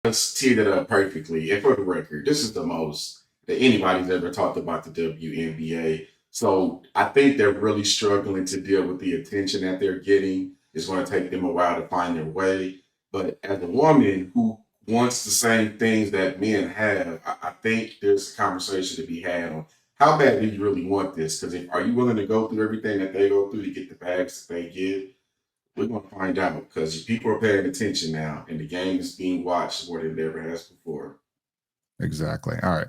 Let's tee that up perfectly. And for the record, this is the most that anybody's ever talked about the WNBA. So I think they're really struggling to deal with the attention that they're getting. It's going to take them a while to find their way. But as a woman who wants the same things that men have, I think there's a conversation to be had on how bad do you really want this? Because if are you willing to go through everything that they go through to get the bags that they get? We're going to find out because people are paying attention now, and the game is being watched more than it ever has before. Exactly. All right.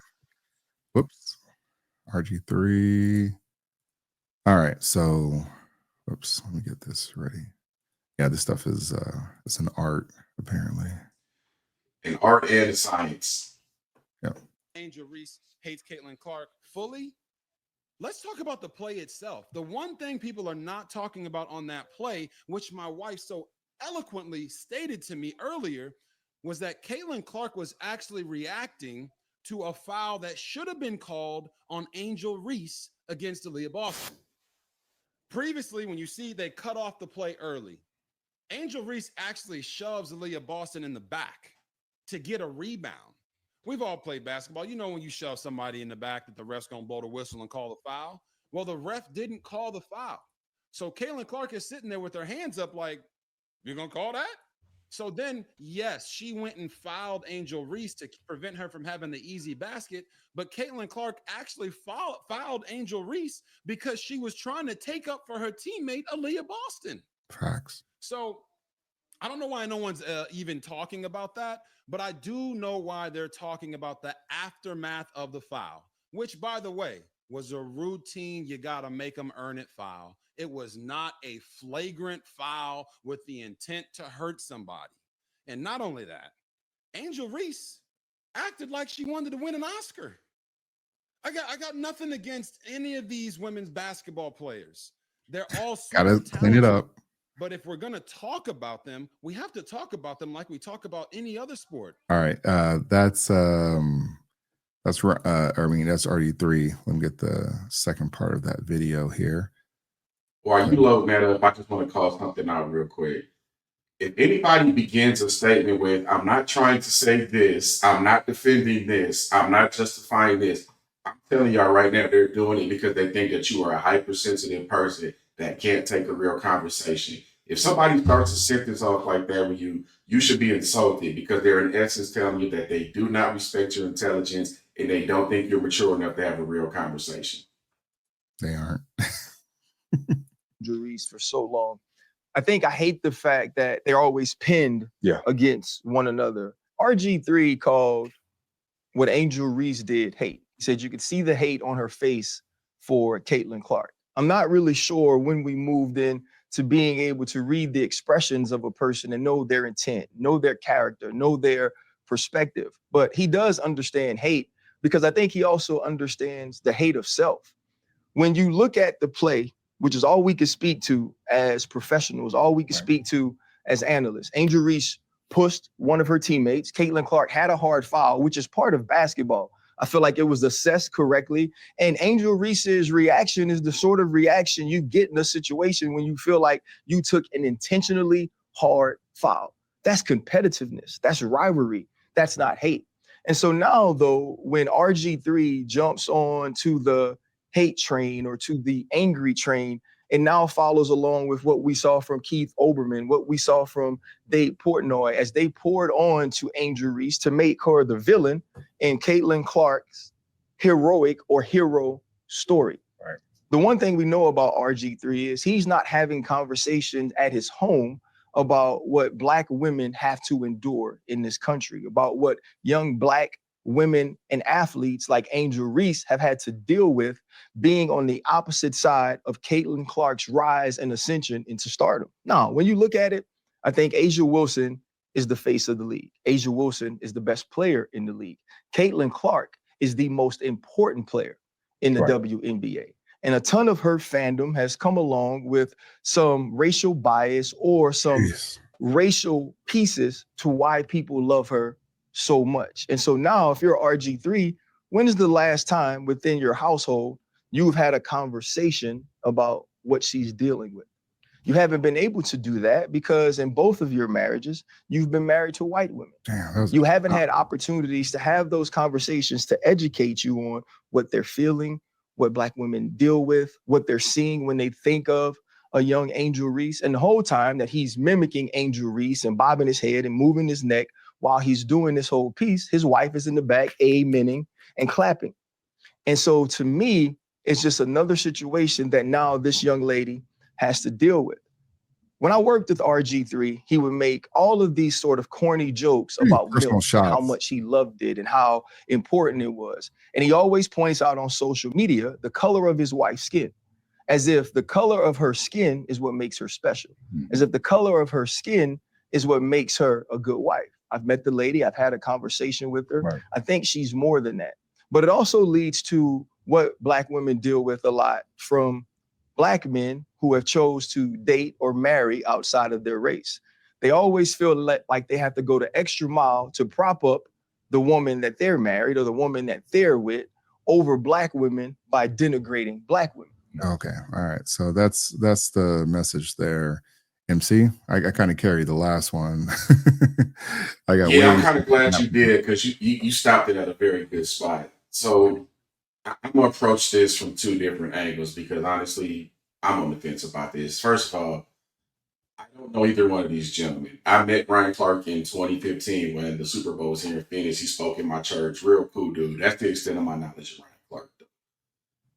Whoops. RG3. All right. So, whoops. Let me get this ready. Yeah, this stuff is it's an art apparently. And art and science. Yeah. Angel Reese hates Caitlin Clark fully. Let's talk about the play itself. The one thing people are not talking about on that play, which my wife so eloquently stated to me earlier, was that Caitlin Clark was actually reacting to a foul that should have been called on Angel Reese against Aaliyah Boston. Previously, when you see they cut off the play early, Angel Reese actually shoves Aaliyah Boston in the back to get a rebound. We've all played basketball. You know when you shove somebody in the back that the ref's going to blow the whistle and call the foul. Well, the ref didn't call the foul. So Caitlin Clark is sitting there with her hands up like, you're going to call that? So then, yes, she went and fouled Angel Reese to prevent her from having the easy basket. But Caitlin Clark actually fouled Angel Reese because she was trying to take up for her teammate, Aaliyah Boston. Facts. So I don't know why no one's even talking about that, but I do know why they're talking about the aftermath of the foul, which, by the way, was a routine, you got to make them earn it foul. It was not a flagrant foul with the intent to hurt somebody. And not only that, Angel Reese acted like she wanted to win an Oscar. I got nothing against any of these women's basketball players. They're all Gotta super clean it talented. up. But if we're going to talk about them, we have to talk about them like we talk about any other sport. All right. That's I mean that's RG3. Let me get the second part of that video here. While you load that up, I just want to call something out real quick. If anybody begins a statement with, I'm not trying to say this, I'm not defending this, I'm not justifying this, I'm telling y'all right now, they're doing it because they think that you are a hypersensitive person that can't take a real conversation. If somebody starts a sentence off like that with you, you should be insulted because they're in essence telling you that they do not respect your intelligence and they don't think you're mature enough to have a real conversation. They aren't. Juries for so long. I think I hate the fact that they're always pinned against one another. RG3 called what Angel Reese did hate. He said you could see the hate on her face for Caitlin Clark. I'm not really sure when we moved in to being able to read the expressions of a person and know their intent, know their character, know their perspective. But he does understand hate because I think he also understands the hate of self. When you look at the play, which is all we can speak to as professionals, all we can speak to as analysts. Angel Reese pushed one of her teammates. Caitlin Clark had a hard foul, which is part of basketball. I feel like it was assessed correctly. And Angel Reese's reaction is the sort of reaction you get in a situation when you feel like you took an intentionally hard foul. That's competitiveness. That's rivalry. That's not hate. And so now, though, when RG3 jumps on to the hate train or to the angry train, and now follows along with what we saw from Keith Olbermann, what we saw from Dave Portnoy as they poured on to Angel Reese to make her the villain in Caitlin Clark's heroic or hero story. Right. The one thing we know about RG3 is he's not having conversations at his home about what Black women have to endure in this country, about what young Black women and athletes like Angel Reese have had to deal with being on the opposite side of Caitlin Clark's rise and ascension into stardom. Now, when you look at it, I think A'ja Wilson is the face of the league. A'ja Wilson is the best player in the league. Caitlin Clark is the most important player in the WNBA. And a ton of her fandom has come along with some racial bias or some racial pieces to why people love her so much. And so now if you're RG3, when is the last time within your household you've had a conversation about what she's dealing with? You haven't been able to do that because in both of your marriages, you've been married to white women. Damn, You haven't had opportunities to have those conversations to educate you on what they're feeling, what Black women deal with, what they're seeing when they think of a young Angel Reese. And the whole time that he's mimicking Angel Reese and bobbing his head and moving his neck while he's doing this whole piece, his wife is in the back amening and clapping. And so to me, it's just another situation that now this young lady has to deal with. When I worked with RG3, he would make all of these sort of corny jokes about personal milk, and how shots. much he loved it and how important it was. And he always points out on social media the color of his wife's skin, as if the color of her skin is what makes her special, as if the color of her skin is what makes her a good wife. I've met the lady, I've had a conversation with her. Right. I think she's more than that. But it also leads to what Black women deal with a lot from Black men who have chose to date or marry outside of their race. They always feel like they have to go the extra mile to prop up the woman that they're married or the woman that they're with over Black women by denigrating Black women. Okay. All right. So that's the message there. MC, I kind of carried the last one. I'm kind of glad you did, because you stopped it at a very good spot. So I'm gonna approach this from two different angles, because honestly, I'm on the fence about this. First of all, I don't know either one of these gentlemen. I met Ryan Clark in 2015 when the Super Bowl was here in Phoenix. He spoke in my church. Real cool dude. That's the extent of my knowledge of Ryan Clark.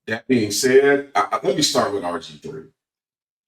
That being said, let me start with RG3.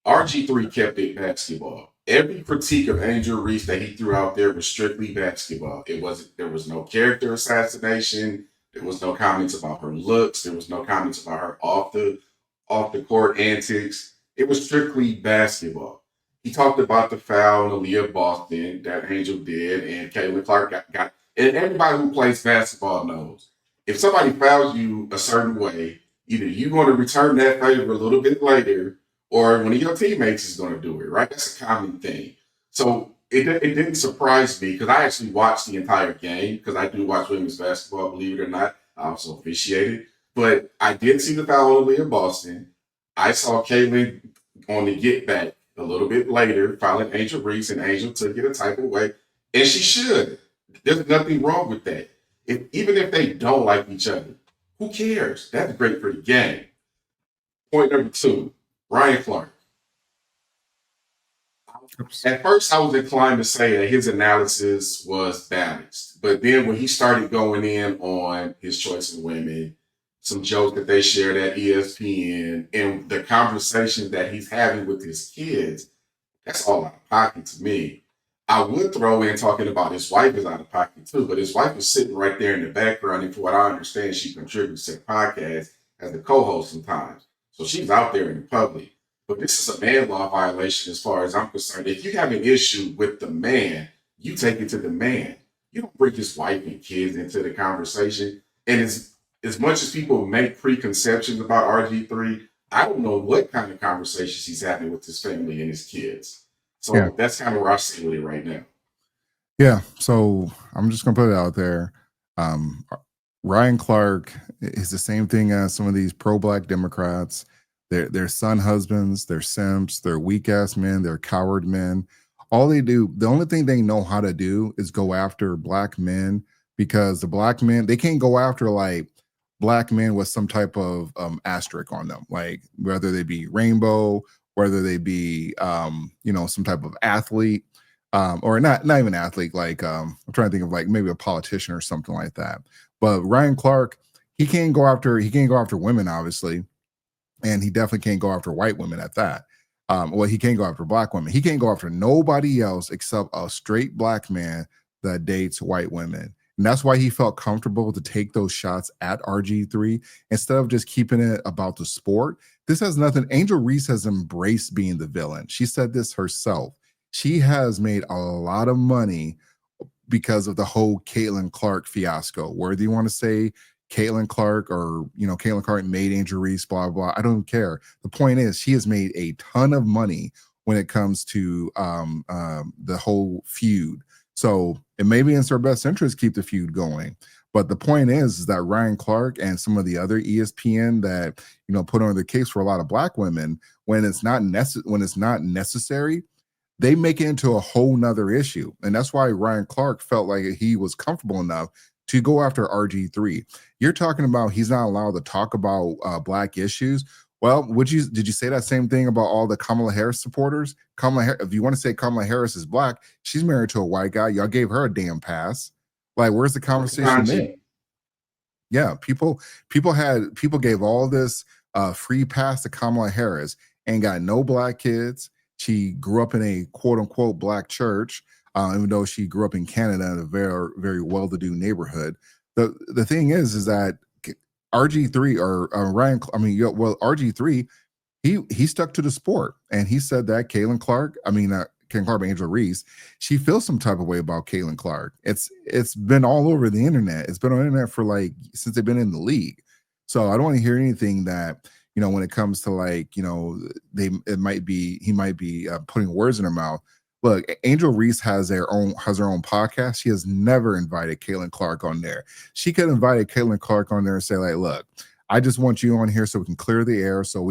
RG3 kept it basketball. Every critique of Angel Reese that he threw out there was strictly basketball. There was no character assassination. There was no comments about her looks. There was no comments about her off the court antics. It was strictly basketball. He talked about the foul on Aaliyah Boston that Angel did, and Caitlin Clark got. And everybody who plays basketball knows, if somebody fouls you a certain way, either you're going to return that favor a little bit later, or one of your teammates is going to do it, right? That's a common thing. So it didn't surprise me, because I actually watched the entire game, because I do watch women's basketball, believe it or not. I also officiated. But I did see the foul on Aaliyah Boston. I saw Caitlin on the get back a little bit later, fouling Angel Reese, and Angel took it a type of way. And she should. There's nothing wrong with that. Even if they don't like each other, who cares? That's great for the game. Point number two, Ryan Clark. At first, I was inclined to say that his analysis was balanced. But then when he started going in on his choice of women, some jokes that they shared at ESPN, and the conversation that he's having with his kids, that's all out of pocket to me. I would throw in talking about his wife is out of pocket too, but his wife is sitting right there in the background. And from what I understand, she contributes to the podcast as the co-host sometimes. So she's out there in the public. But this is a man law violation as far as I'm concerned. If you have an issue with the man, you take it to the man. You don't bring his wife and kids into the conversation. And as much as people make preconceptions about RG3, I don't know what kind of conversations he's having with his family and his kids. So that's kind of where I sit with it right now. Yeah. So I'm just gonna put it out there. Ryan Clark is the same thing as some of these pro-Black Democrats. They're son husbands, they're simps, they're weak ass men, they're coward men. All they do, the only thing they know how to do is go after Black men, because the Black men, they can't go after like Black men with some type of asterisk on them, like whether they be rainbow, whether they be some type of athlete, or not even athlete, like I'm trying to think of like maybe a politician or something like that. But Ryan Clark, he can't go after women, obviously. And he definitely can't go after white women at that. He can't go after Black women. He can't go after nobody else except a straight Black man that dates white women. And that's why he felt comfortable to take those shots at RG3 instead of just keeping it about the sport. This has nothing. Angel Reese has embraced being the villain. She said this herself. She has made a lot of money because of the whole Caitlin Clark fiasco. Whether you want to say Caitlin Clark or, Caitlin Clark made Angel Reese, blah, blah. I don't care. The point is she has made a ton of money when it comes to the whole feud. So it may be in her best interest to keep the feud going. But the point is that Ryan Clark and some of the other ESPN that put on the case for a lot of black women when it's not necessary, they make it into a whole nother issue. And that's why Ryan Clark felt like he was comfortable enough to go after RG3. You're talking about he's not allowed to talk about black issues. Well, did you say that same thing about all the Kamala Harris supporters? If you want to say Kamala Harris is black, she's married to a white guy. Y'all gave her a damn pass. Like, where's the conversation there? Yeah, people gave all this free pass to Kamala Harris and got no black kids. She grew up in a quote unquote black church, even though she grew up in Canada in a very, very well-to-do neighborhood. The thing is that RG3 or RG3, he stuck to the sport, and he said that Caitlin Clark, Angel Reese, she feels some type of way about Caitlin Clark. It's been all over the internet. It's been on the internet for since they've been in the league. So I don't want to hear anything that when it comes to he might be putting words in her mouth. Look, Angel Reese has her own podcast. She has never invited Caitlin Clark on there. She could invite Caitlin Clark on there and say, look, I just want you on here so we can clear the air, so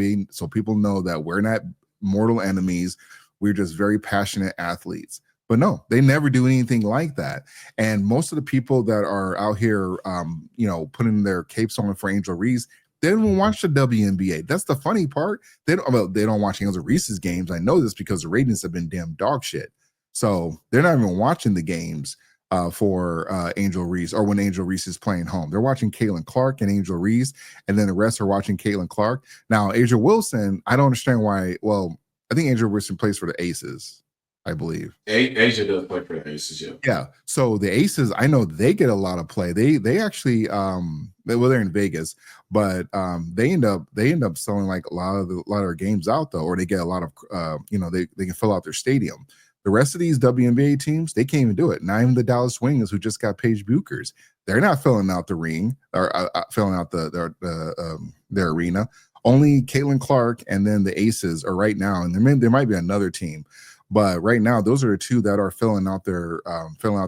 people know that we're not mortal enemies. We're just very passionate athletes. But no, they never do anything like that. And most of the people that are out here, putting their capes on for Angel Reese, they don't even watch the WNBA. That's the funny part. They don't watch Angel Reese's games. I know this because the ratings have been damn dog shit. So they're not even watching the games for Angel Reese or when Angel Reese is playing home. They're watching Caitlin Clark and Angel Reese, and then the rest are watching Caitlin Clark. Now, Asia Wilson, I don't understand why. Well, I think Angel Wilson plays for the Aces, I believe. Asia does play for the Aces, yeah. Yeah. So the Aces, I know they get a lot of play. They actually they're in Vegas, but they end up selling a lot of their games out though, or they get a lot of they can fill out their stadium. The rest of these WNBA teams, they can't even do it. Not even the Dallas Wings, who just got Paige Buchers. They're not filling out the ring or filling out their arena. Only Caitlin Clark and then the Aces are right now, and there might be another team, but right now those are the two that are filling out their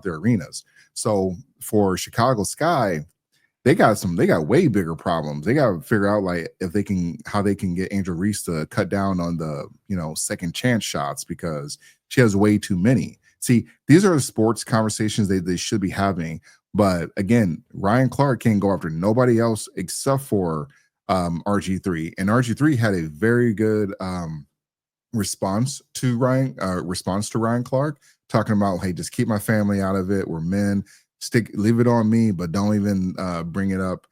arenas. So for Chicago Sky, they got way bigger problems. They got to figure out how they can get Angel Reese to cut down on the second chance shots because she has way too many. See, these are the sports conversations they should be having. But again, Ryan Clark can't go after nobody else except for RG3, and RG3 had a very good response to Ryan Clark, talking about, hey, just keep my family out of it. We're men. Leave it on me, but don't even bring it up.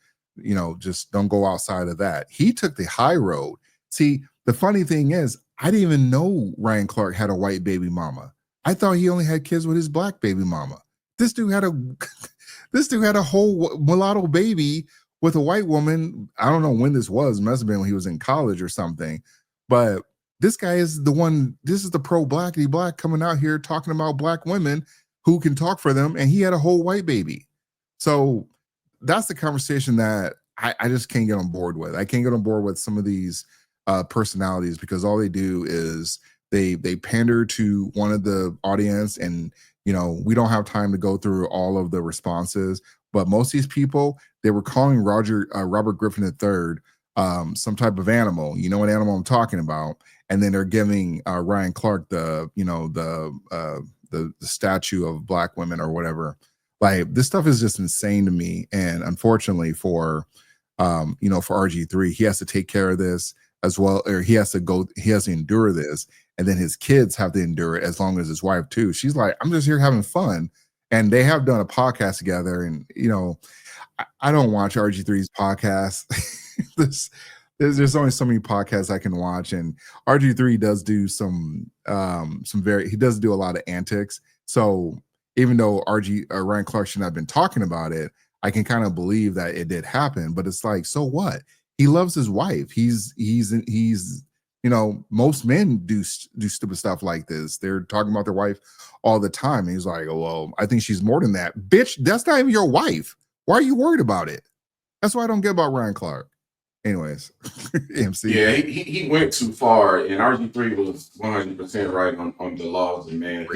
Just don't go outside of that. He took the high road. See, the funny thing is, I didn't even know Ryan Clark had a white baby mama. I thought he only had kids with his black baby mama. This dude had a whole mulatto baby with a white woman. I don't know when this was. Must have been when he was in college or something. But this guy is the one. This is the pro blackity black coming out here talking about black women who can talk for them, and he had a whole white baby. So that's the conversation that I just can't get on board with. I can't get on board with some of these personalities because all they do is they pander to one of the audience, and we don't have time to go through all of the responses. But most of these people, they were calling Robert Griffin III some type of animal. You know what animal I'm talking about? And then they're giving Ryan Clark the statue of black women or whatever. Like, this stuff is just insane to me. And unfortunately for RG3, he has to take care of this as well, or he has to endure this. And then his kids have to endure it as long as his wife too. She's like, I'm just here having fun. And they have done a podcast together. And, I don't watch RG3's podcast. There's only so many podcasts I can watch, and RG3 does do he does do a lot of antics. So even though Ryan Clark should not have been talking about it, I can kind of believe that it did happen. But it's like, so what? He loves his wife. He's most men do stupid stuff like this. They're talking about their wife all the time. And he's like, oh, well, I think she's more than that. Bitch, that's not even your wife. Why are you worried about it? That's what I don't get about Ryan Clark. Anyways, MC. Yeah, he went too far, and RG3 was 100% right on the laws of manhood,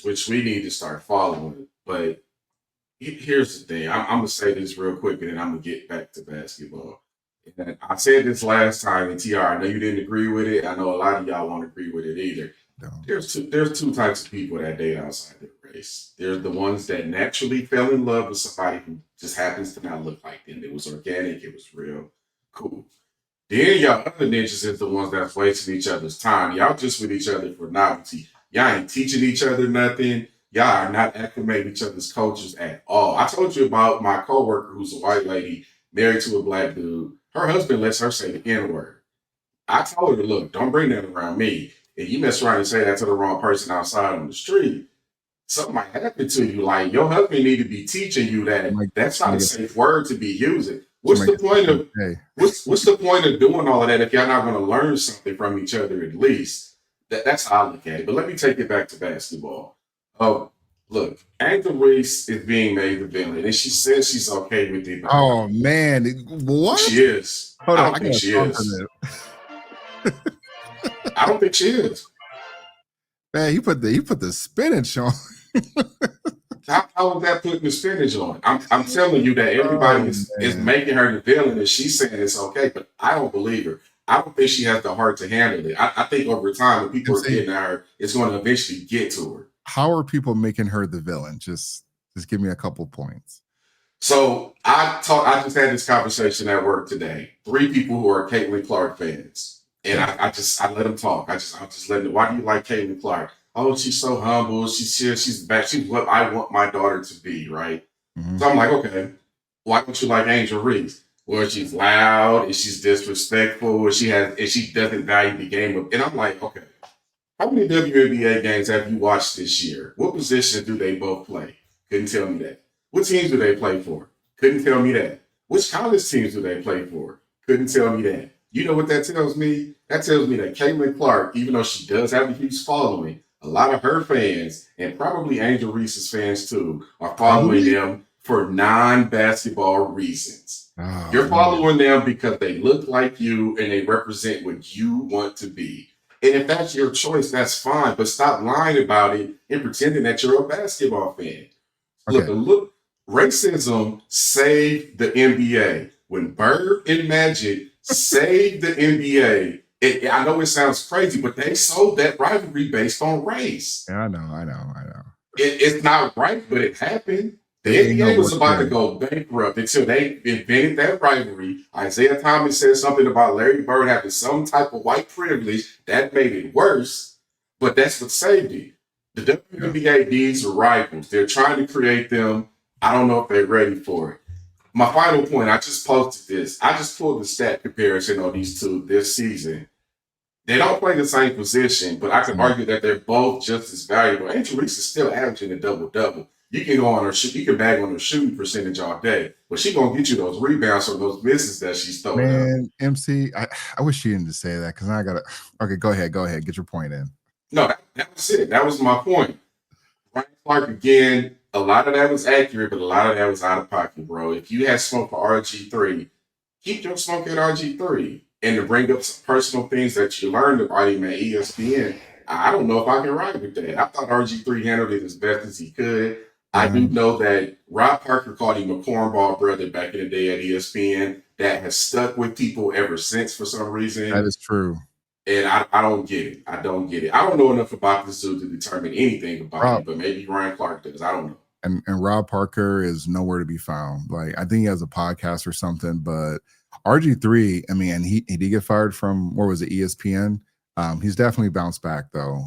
which we need to start following. But Here's the thing. I'm gonna say this real quick, and then I'm gonna get back to basketball. And I said this last time, and TR, I know you didn't agree with it. I know a lot of y'all won't agree with it either. No. There's two types of people that date outside their race. There's the ones that naturally fell in love with somebody who just happens to not look like them. It was organic. It was real. Cool. Then y'all other ninjas is the ones that's wasting each other's time. Y'all just with each other for novelty. Y'all ain't teaching each other nothing. Y'all are not acclimating each other's cultures at all. I told you about my coworker who's a white lady married to a black dude. Her husband lets her say the N-word. I told her, look, don't bring that around me. If you mess around and say that to the wrong person outside on the street, something might happen to you. Like your husband need to be teaching you that that's not a safe word to be using. What's the point of what's the point of doing all of that if y'all not going to learn something from each other at least? That's how I look at it. But let me take it back to basketball. Look, Angel Reese is being made the villain, and she says she's okay with it. Oh man, what? She is. Hold on, I don't think she is. I don't think she is. Man, you put the spinach on. How is that putting the spinach on? I'm telling you that everybody is making her the villain, and she's saying it's okay, but I don't believe her. I don't think she has the heart to handle it. I think over time, when people are getting at her, it's going to eventually get to her. How are people making her the villain? Just give me a couple points. So I just had this conversation at work today. 3 people who are Caitlin Clark fans, and I let them talk. I just let them. Why do you like Caitlin Clark? Oh, she's so humble. She's back. She's what I want my daughter to be, right? Mm-hmm. So I'm like, okay, why don't you like Angel Reese? Well, she's loud and she's disrespectful and she doesn't value the game. And I'm like, okay, how many WNBA games have you watched this year? What position do they both play? Couldn't tell me that. What teams do they play for? Couldn't tell me that. Which college teams do they play for? Couldn't tell me that. You know what that tells me? That tells me that Caitlin Clark, even though she does have a huge following, a lot of her fans, and probably Angel Reese's fans too, are following them for non-basketball reasons. Oh, you're following them because they look like you and they represent what you want to be. And if that's your choice, that's fine. But stop lying about it and pretending that you're a basketball fan. Okay. Look, racism saved the NBA. When Bird and Magic saved the NBA, I know it sounds crazy, but they sold that rivalry based on race. Yeah, I know. It's not right, but it happened. The NBA was about to go bankrupt until they invented that rivalry. Isaiah Thomas said something about Larry Bird having some type of white privilege. That made it worse, but that's what saved it. The WNBA needs rivals. They're trying to create them. I don't know if they're ready for it. My final point, I just posted this. I just pulled the stat comparison on these two this season. They don't play the same position, but I could argue that they're both just as valuable. Angel Reese is still averaging a double-double. You can go on her you can bag on her shooting percentage all day, but she's gonna get you those rebounds or those misses that she's throwing. Man, MC, I wish she didn't say that because I gotta. Okay, go ahead, get your point in. No, that was it. That was my point. Ryan Clark again. A lot of that was accurate, but a lot of that was out of pocket, bro. If you had smoke for RG3, keep your smoke at RG3. And to bring up some personal things that you learned about him at ESPN, I don't know if I can ride with that. I thought RG3 handled it as best as he could. I do know that Rob Parker called him a cornball brother back in the day at ESPN. That has stuck with people ever since for some reason. That is true. And I don't get it. I don't get it. I don't know enough about this dude to determine anything about him, but maybe Ryan Clark does. I don't know. And Rob Parker is nowhere to be found. Like, I think he has a podcast or something, but RG3, I mean, and he did get fired from, where was it, ESPN? He's definitely bounced back though.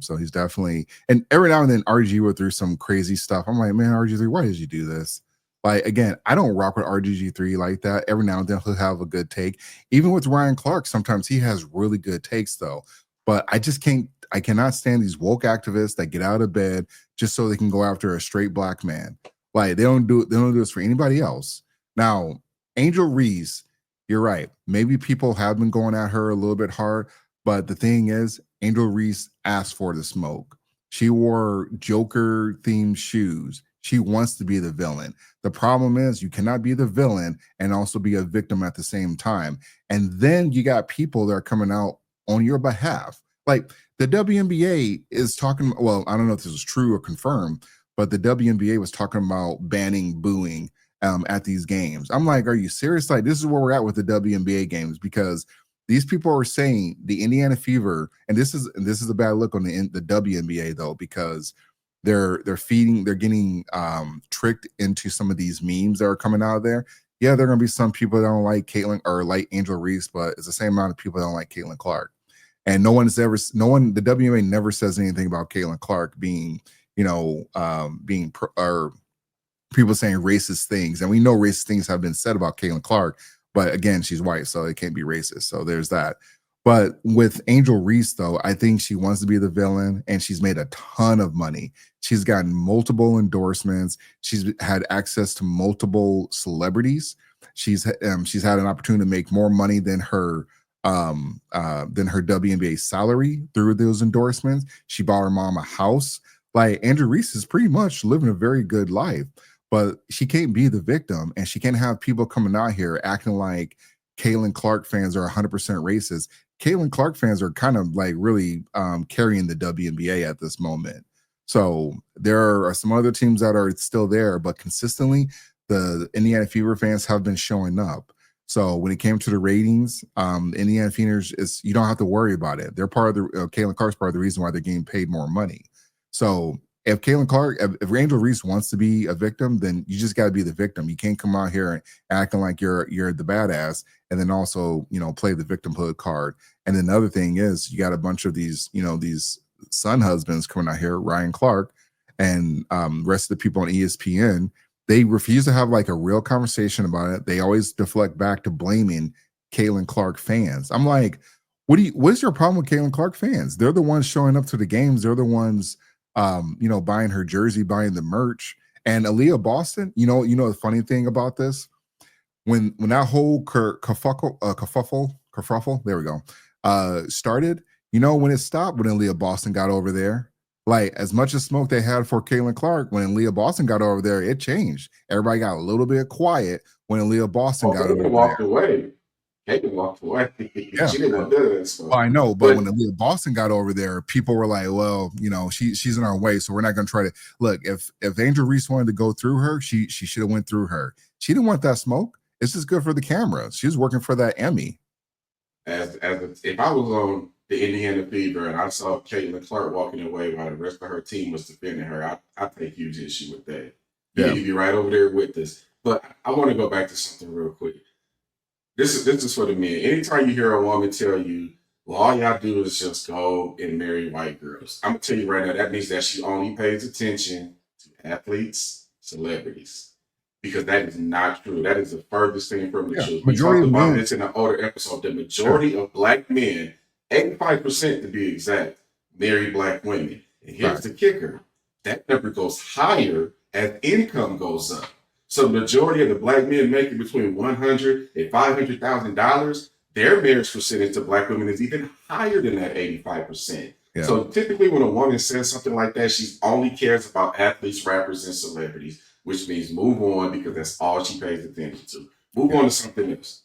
So he's definitely, and every now and then RG would through some crazy stuff. I'm like, man, RG3, why did you do this? Like, again, I don't rock with RG3 like that. Every now and then he'll have a good take. Even with Ryan Clark, sometimes he has really good takes though. But I cannot stand these woke activists that get out of bed just so they can go after a straight black man. Like, they don't do this for anybody else. Now, Angel Reese, you're right. Maybe people have been going at her a little bit hard, but the thing is, Angel Reese asked for the smoke. She wore Joker-themed shoes. She wants to be the villain. The problem is you cannot be the villain and also be a victim at the same time. And then you got people that are coming out on your behalf. Like, the WNBA is talking, well, I don't know if this is true or confirmed, but the WNBA was talking about banning booing at these games. I'm like, are you serious? Like, this is where we're at with the WNBA games, because these people are saying the Indiana Fever, and this is a bad look on the WNBA though, because they're getting tricked into some of these memes that are coming out of there. Yeah, there are gonna be some people that don't like Caitlin or like Angel Reese, but it's the same amount of people that don't like Caitlin Clark. And the WNBA never says anything about Caitlin Clark being, or people saying racist things. And we know racist things have been said about Caitlin Clark, but again, she's white, so it can't be racist. So there's that. But with Angel Reese, though, I think she wants to be the villain, and she's made a ton of money. She's gotten multiple endorsements. She's had access to multiple celebrities. She's had an opportunity to make more money than her WNBA salary through those endorsements. She bought her mom a house. Like, Angel Reese is pretty much living a very good life, but she can't be the victim, and she can't have people coming out here acting like Caitlin Clark fans are 100% racist. Caitlin Clark fans are kind of like really carrying the WNBA at this moment. So there are some other teams that are still there, but consistently the Indiana Fever fans have been showing up. So when it came to the ratings, Indiana Fever, you don't have to worry about it. They're part of the Caitlin Clark's part of the reason why they're getting paid more money. So if Caitlin Clark, if Angel Reese wants to be a victim, then you just got to be the victim. You can't come out here and acting like you're the badass, and then also play the victimhood card. And then the other thing is, you got a bunch of these son husbands coming out here, Ryan Clark, and rest of the people on ESPN. They refuse to have like a real conversation about it. They always deflect back to blaming Caitlin Clark fans. I'm like, what is your problem with Caitlin Clark fans? They're the ones showing up to the games. They're the ones buying her jersey, buying the merch. And Aaliyah Boston, the funny thing about this, when that whole kerfuffle, there we go, started, when it stopped, when Aaliyah Boston got over there, like, as much as smoke they had for Caitlin Clark, when Aaliyah Boston got over there, it changed. Everybody got a little bit quiet when Aaliyah Boston got over there. Walked away. Caitlin walked away. Yeah. She didn't want to do that. So. I know, but when Aaliyah Boston got over there, people were like, well, she's in our way, so we're not going to try to look. If Angel Reese wanted to go through her, she should have went through her. She didn't want that smoke. It's just good for the camera. She was working for that Emmy. If I was on the Indiana Fever and I saw Caitlin Clark walking away while the rest of her team was defending her, I'd take huge issue with that. You need to be right over there with us. But I want to go back to something real quick. This is for the men. Anytime you hear a woman tell you, well, all y'all do is just go and marry white girls, I'm going to tell you right now, that means that she only pays attention to athletes, celebrities. Because that is not true. That is the furthest thing from the truth. We talked about this in an older episode. The majority of black men, 85% to be exact, marry black women. And here's the kicker. That number goes higher as income goes up. So the majority of the black men making between $100,000 and $500,000, their marriage percentage to black women is even higher than that 85%. Yeah. So typically when a woman says something like that, she only cares about athletes, rappers, and celebrities, which means move on, because that's all she pays attention to. Move on to something else.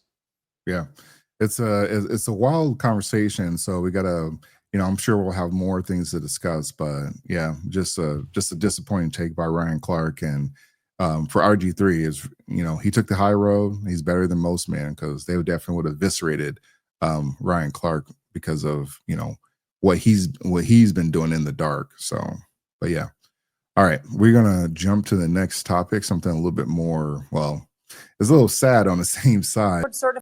Yeah, it's a wild conversation. So we gotta, I'm sure we'll have more things to discuss. But yeah, just a disappointing take by Ryan Clark. And for RG3 is, he took the high road. He's better than most men, because they definitely would have eviscerated Ryan Clark because of what he's been doing in the dark. So, but yeah. All right, we're going to jump to the next topic, something a little bit more, well, it's a little sad on the same side. Sort of